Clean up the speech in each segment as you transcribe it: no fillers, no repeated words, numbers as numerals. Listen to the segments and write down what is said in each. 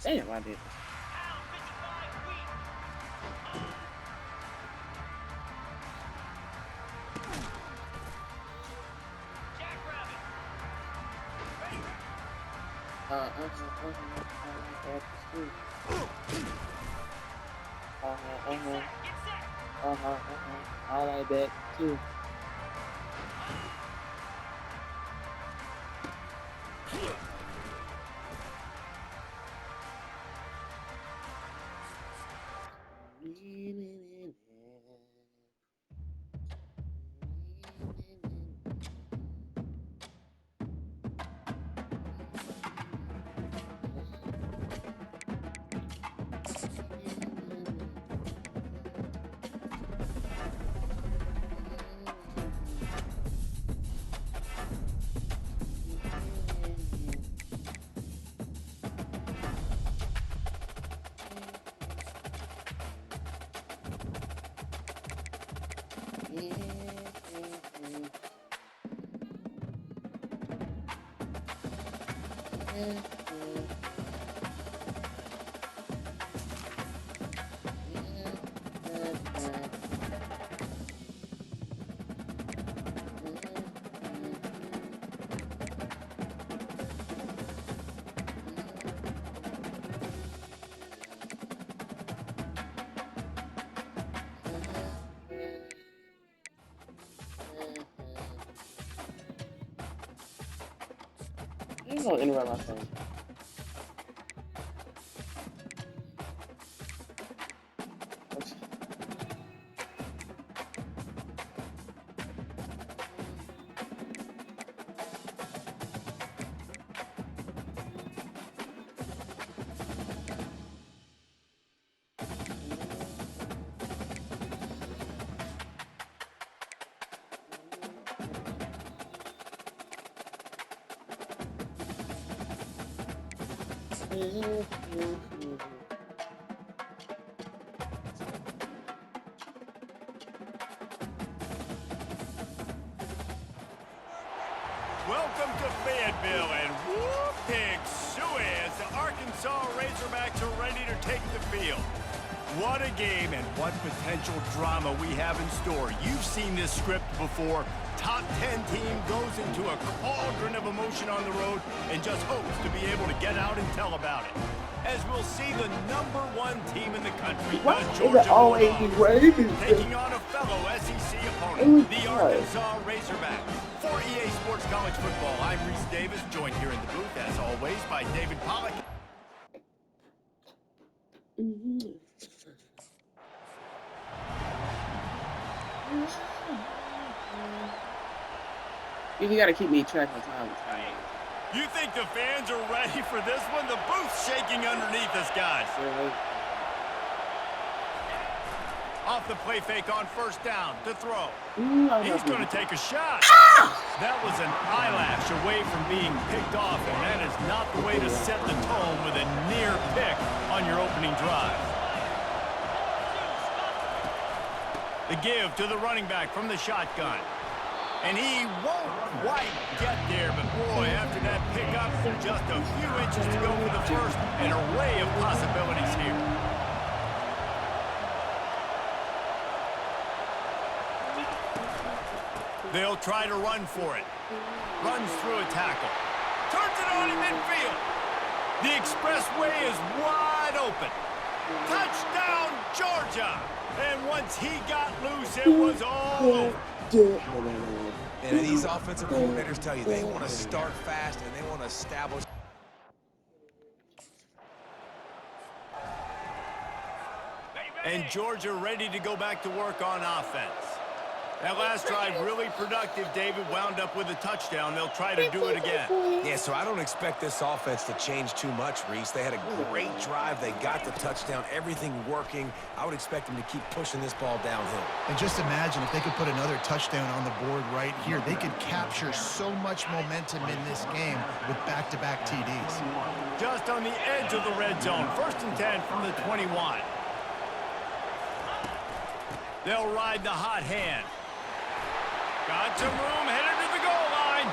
Damn, I did. I like that too. I'm gonna interrupt my phone. Welcome to Fayetteville, and whoop pig suey as the Arkansas Razorbacks are ready to take the field. What a game and what potential drama we have in store. You've seen this script before. Top 10 team goes into a cauldron of emotion on the road and just hopes to be able to get out and tell about it. As we'll see the #1 team in the country, Georgia Bulldogs, taking on a fellow SEC opponent, the Arkansas Razorbacks. For EA Sports College Football, I'm Reese Davis, joined here in the booth, as always, by David Pollack. You gotta keep me track of time. You think the fans are ready for this one? The booth's shaking underneath us, guys. Off the play fake on first down to throw. He's going to take a shot. That was an eyelash away from being picked off, and that is not the way to set the tone with a near pick on your opening drive. The give to the running back from the shotgun. And he won't quite get there, but boy, after that pickup, just a few inches to go for the first, an array of possibilities here. They'll try to run for it. Runs through a tackle. Turns it on in midfield. The expressway is wide open. Touchdown, Georgia! And once he got loose, it was all over. And these offensive coordinators tell you they want to start fast and they want to establish. And Georgia ready to go back to work on offense. That last drive really productive. David wound up with a touchdown. They'll try to do it again. Yeah, so I don't expect this offense to change too much, Reese. They had a great drive. They got the touchdown, everything working. I would expect them to keep pushing this ball downhill. And just imagine if they could put another touchdown on the board right here. They could capture so much momentum in this game with back-to-back TDs. Just on the edge of the red zone. 1st and 10 from the 21. They'll ride the hot hand. Got some room, headed to the goal line.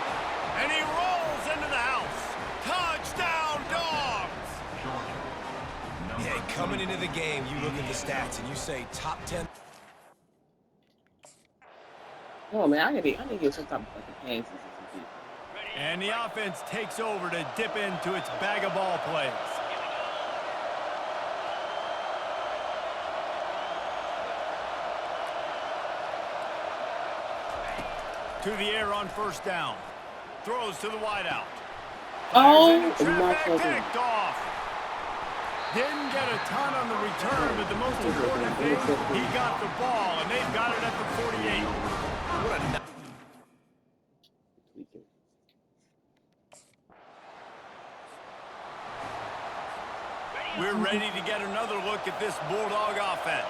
And he rolls into the house. Touchdown, Dogs! Coming into the game, you look at the stats and you say top 10. Oh man, I need to get some type of fucking pain since it's people. And the offense takes over to dip into its bag of ball plays. To the air on first down. Throws to the wideout. Oh, Fires into my traffic, fucking. picked off. Didn't get a ton on the return, but the most important thing, he got the ball, and they've got it at the 48. What a We're ready to get another look at this Bulldog offense.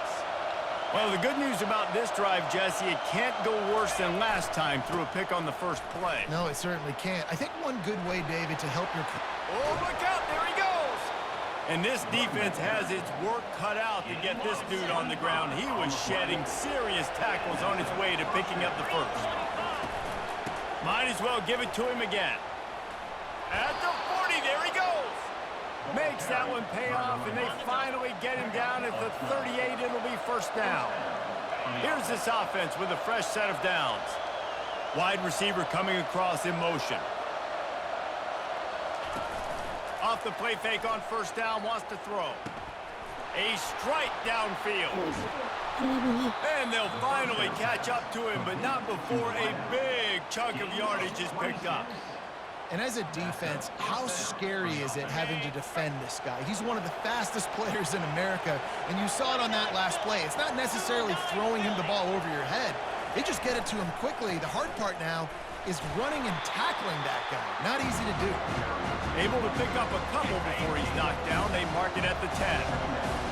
Well, the good news about this drive, Jesse, it can't go worse than last time through a pick on the first play. No, it certainly can't. I think one good way, David, to help your... Oh, look out, there he goes! And this defense has its work cut out to get this dude on the ground. He was shedding serious tackles on his way to picking up the first. Might as well give it to him again. At the 40, there he goes! Makes that one pay off, and they finally get him down at the 38. It'll be first down. Here's this offense with a fresh set of downs. Wide receiver coming across in motion. Off the play fake on first down, wants to throw. A strike downfield. And they'll finally catch up to him, but not before a big chunk of yardage is picked up. And as a defense, how scary is it having to defend this guy? He's one of the fastest players in America, and you saw it on that last play. It's not necessarily throwing him the ball over your head. They just get it to him quickly. The hard part now is running and tackling that guy. Not easy to do. Able to pick up a couple before he's knocked down. They mark it at the 10.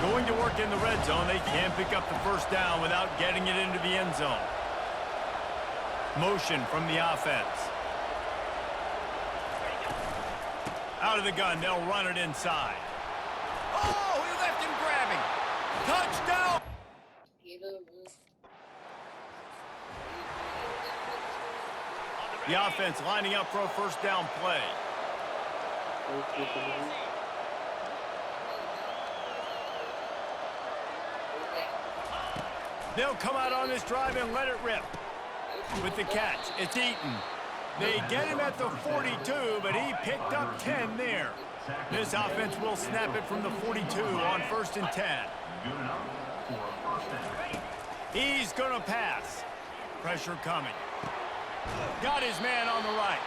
Going to work in the red zone. They can't pick up the first down without getting it into the end zone. Motion from the offense. Out of the gun, they'll run it inside. Oh, he left him grabbing. Touchdown! The offense lining up for a first down play. They'll come out on this drive and let it rip. With the catch, it's Eaton. They get him at the 42, but he picked up 10 there. This offense will snap it from the 42 on first and 10. He's going to pass. Pressure coming. Got his man on the right.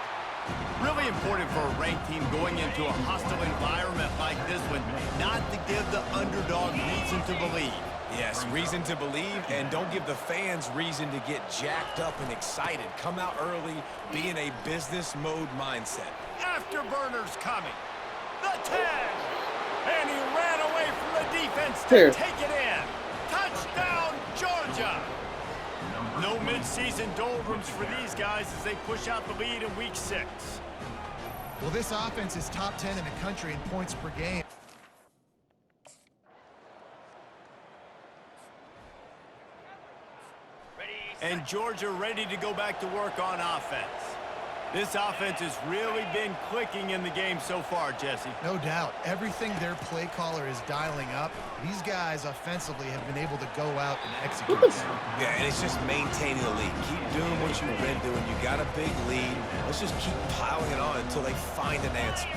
Really important for a ranked team going into a hostile environment like this one, not to give the underdog reason to believe. Yes, reason to believe, and don't give the fans reason to get jacked up and excited. Come out early, be in a business mode mindset. Afterburners coming. The 10. And he ran away from the defense to take it in. Touchdown, Georgia. No mid-season doldrums for these guys as they push out the lead in week 6. Well, this offense is top 10 in the country in points per game. And Georgia ready to go back to work on offense. This offense has really been clicking in the game so far, Jesse. No doubt. Everything their play caller is dialing up, these guys offensively have been able to go out and execute. Yeah, and it's just maintaining the lead. Keep doing what you've been doing. You got a big lead. Let's just keep piling it on until they find an answer.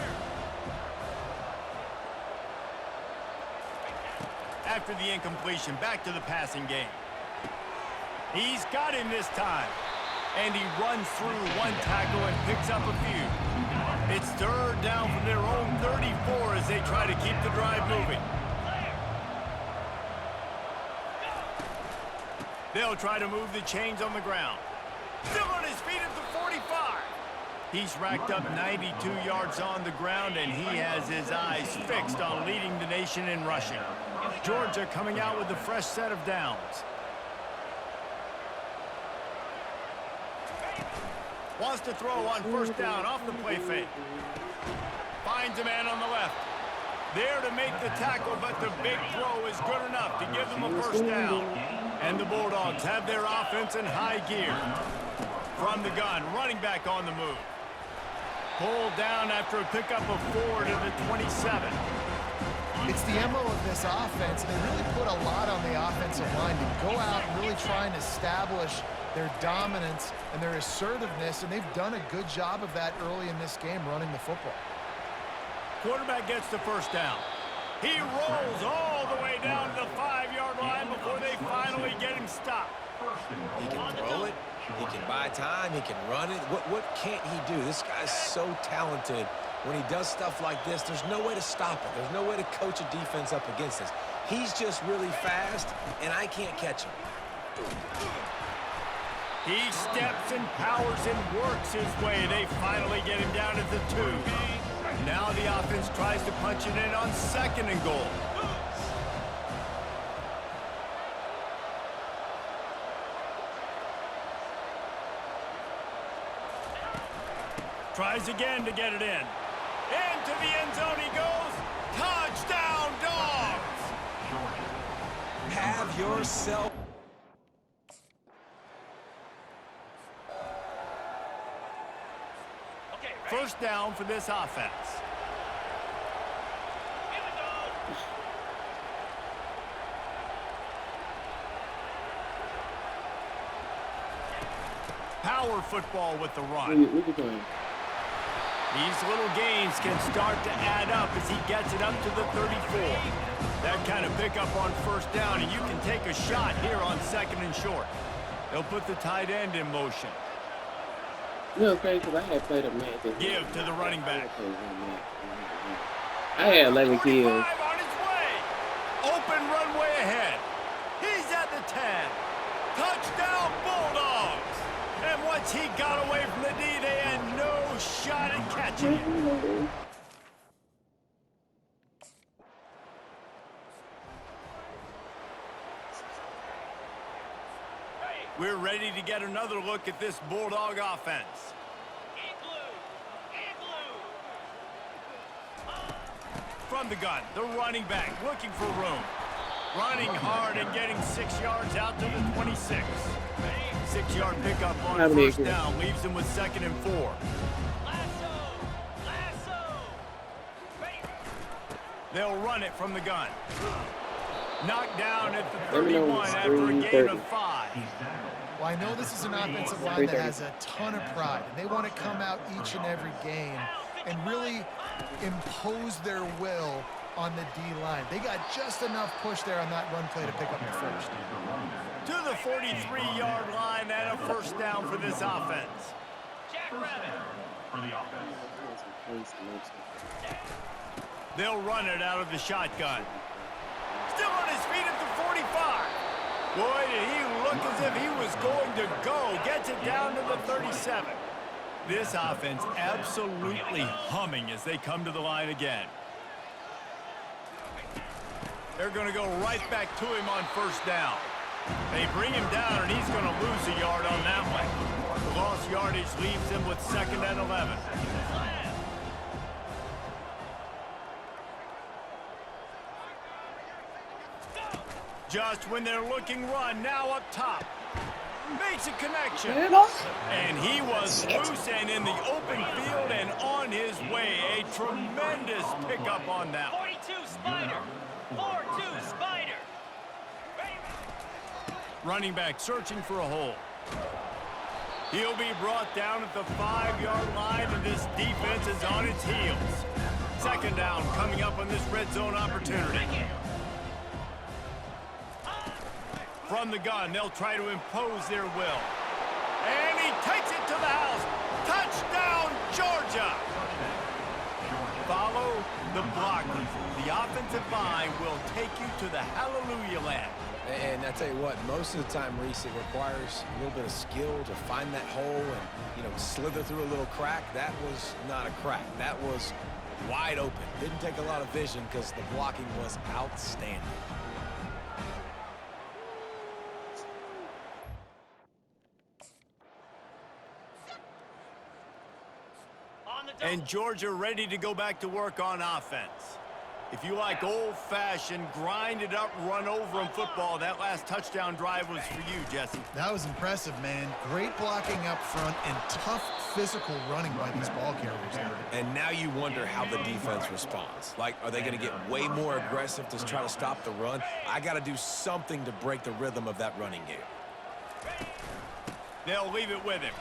After the incompletion, back to the passing game. He's got him this time. And he runs through one tackle and picks up a few. It's third down from their own 34 as they try to keep the drive moving. They'll try to move the chains on the ground. Still on his feet at the 45. He's racked up 92 yards on the ground, and he has his eyes fixed on leading the nation in rushing. Georgia coming out with a fresh set of downs. Wants to throw on first down off the play fake. Finds a man on the left. There to make the tackle, but the big throw is good enough to give them a first down. And the Bulldogs have their offense in high gear. From the gun, running back on the move. Pulled down after a pickup of 4 to the 27. It's the MO of this offense. They really put a lot on the offensive line to go out and really try and establish their dominance and their assertiveness, and they've done a good job of that early in this game running the football. Quarterback gets the first down. He rolls all the way down to the 5-yard line before they finally get him stopped. He can throw it. He can buy time. He can run it. What can't he do? This guy's so talented. When he does stuff like this, there's no way to stop it. There's no way to coach a defense up against this. He's just really fast, and I can't catch him. He steps and powers and works his way. They finally get him down at the 2. Now the offense tries to punch it in on 2nd and goal. Tries again to get it in. Into the end zone he goes. Touchdown, Dogs! Have yourself... First down for this offense. Power football with the run. These little gains can start to add up as he gets it up to the 34. That kind of pickup on first down, and you can take a shot here on 2nd and short. They'll put the tight end in motion. You know, crazy because I had played a match. Give to the running back. I had 11 kills. On his way. Open runway ahead. He's at the 10. Touchdown, Bulldogs. And once he got away from the D, they had no shot at catching him. We're ready to get another look at this Bulldog offense. From the gun, the running back looking for room. Running hard and getting 6 yards out to the 26. 6-yard pickup on first down leaves him with 2nd and 4. They'll run it from the gun. Knocked down at the 31 after a gain of 5. Well, I know this is an offensive line that has a ton of pride, and they want to come out each and every game and really impose their will on the D-line. They got just enough push there on that run play to pick up the first. To the 43-yard line and a first down for this offense. They'll run it out of the shotgun. Still on his feet at the 45. Boy, did he look as if he was going to go. Gets it down to the 37. This offense absolutely humming as they come to the line again. They're going to go right back to him on first down. They bring him down, and he's going to lose a yard on that one. The lost yardage leaves him with 2nd and 11. Just when they're looking run, now up top. Makes a connection. And he was loose and in the open field and on his way. A tremendous pickup on that one. 42 Spider. 4-2 Spider. Running back searching for a hole. He'll be brought down at the 5-yard line, and this defense is on its heels. 2nd down coming up on this red zone opportunity. From the gun, they'll try to impose their will. And he takes it to the house. Touchdown, Georgia! Follow the blockers. The offensive line will take you to the hallelujah land. And I tell you what, most of the time, Reese, it requires a little bit of skill to find that hole and, slither through a little crack. That was not a crack. That was wide open. Didn't take a lot of vision because the blocking was outstanding. And Georgia ready to go back to work on offense. If you like old-fashioned, grind-it-up, run-over-'em football, that last touchdown drive was for you, Jesse. That was impressive, man. Great blocking up front and tough physical running by these ball carriers. And now you wonder how the defense responds. Like, are they going to get way more aggressive to try to stop the run? I got to do something to break the rhythm of that running game. They'll leave it with him.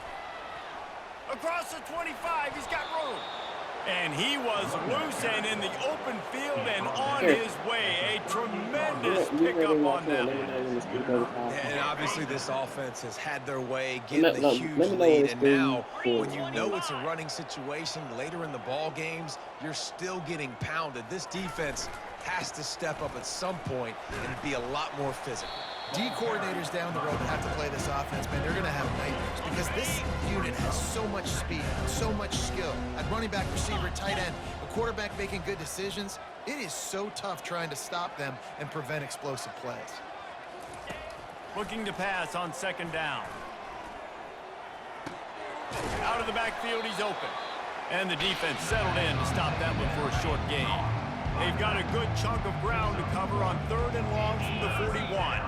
Across the 25, he's got room. And he was loose and in the open field and on his way. A tremendous pickup on them. And obviously this offense has had their way, getting the huge lead. And now, when you know it's a running situation later in the ball games, you're still getting pounded. This defense has to step up at some point and be a lot more physical. D coordinators down the road that have to play this offense, man, they're going to have nightmares because this unit has so much speed, so much skill. At running back, receiver, tight end, a quarterback making good decisions, it is so tough trying to stop them and prevent explosive plays. Looking to pass on second down. Out of the backfield, he's open. And the defense settled in to stop that one for a short gain. They've got a good chunk of ground to cover on 3rd and long from the 41.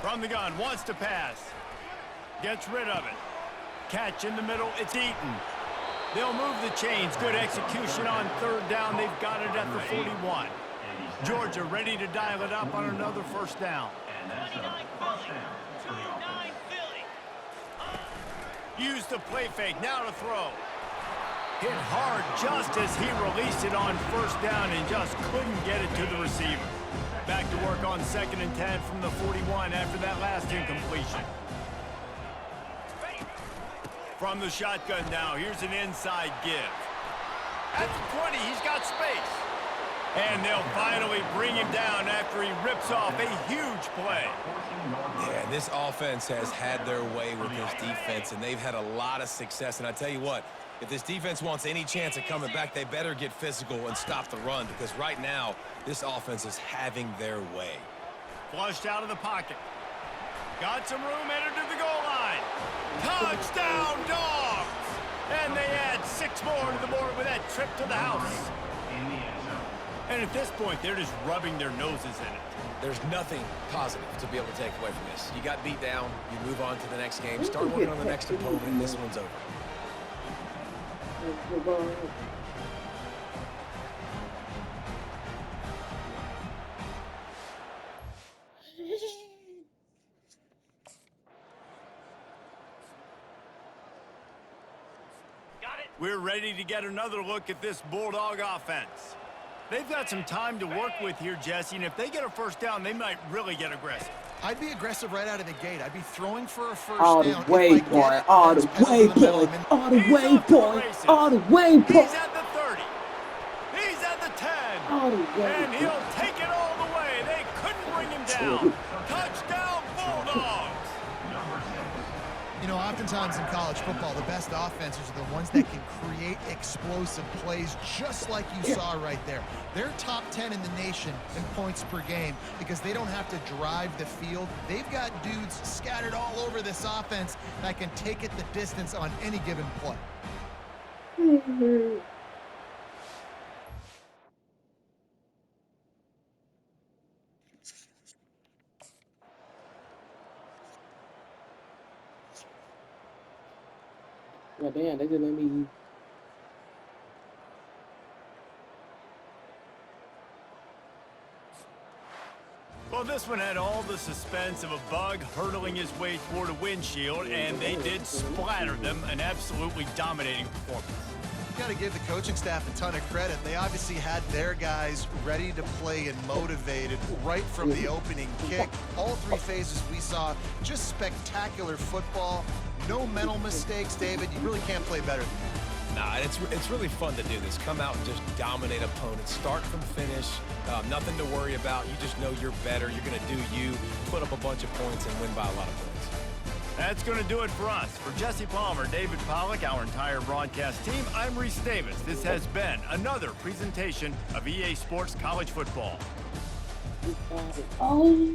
From the gun, wants to pass. Gets rid of it. Catch in the middle, it's Eaton. They'll move the chains. Good execution on 3rd down. They've got it at the 41. Georgia ready to dial it up on another first down. 29 Philly. Use the play fake, now to throw. Hit hard just as he released it on first down and just couldn't get it to the receiver. Back to work on 2nd and 10 from the 41 after that last incompletion. From the shotgun now, here's an inside give. At the 20, he's got space. And they'll finally bring him down after he rips off a huge play. Yeah, this offense has had their way with this defense, and they've had a lot of success. And I tell you what, if this defense wants any chance of coming back, they better get physical and stop the run, because right now, this offense is having their way. Flushed out of the pocket. Got some room, headed to the goal line. Touchdown, Dogs! And they add 6 more to the board with that trip to the house. And at this point, they're just rubbing their noses in it. There's nothing positive to be able to take away from this. You got beat down, you move on to the next game, start working on the next opponent, and this one's over. Got it. We're ready to get another look at this Bulldog offense. They've got some time to work with here, Jesse, and if they get a first down, they might really get aggressive. I'd be aggressive right out of the gate. I'd be throwing for a first All down. the way, boy. All the way, boy. All the way, boy. All the way, boy. He's at the 30. He's at the 10. All the way. And he'll take it all the way. They couldn't bring him down. Touchdown, Bulldogs. You know, oftentimes in college football, the best offenses are the ones that can create explosive plays just like you saw right there. They're top 10 in the nation in points per game because they don't have to drive the field. They've got dudes scattered all over this offense that can take it the distance on any given play. Well, damn, they just let me. Well, this one had all the suspense of a bug hurtling his way toward a windshield, and they did splatter them. An absolutely dominating performance. You got to give the coaching staff a ton of credit. They obviously had their guys ready to play and motivated right from the opening kick. All 3 phases we saw, just spectacular football. No mental mistakes, David. You really can't play better than that. Nah, it's really fun to do this. Come out and just dominate opponents. Start from finish. Nothing to worry about. You just know you're better. You're going to do you, put up a bunch of points, and win by a lot of points. That's going to do it for us. For Jesse Palmer, David Pollack, our entire broadcast team, I'm Reese Davis. This has been another presentation of EA Sports College Football. Oh.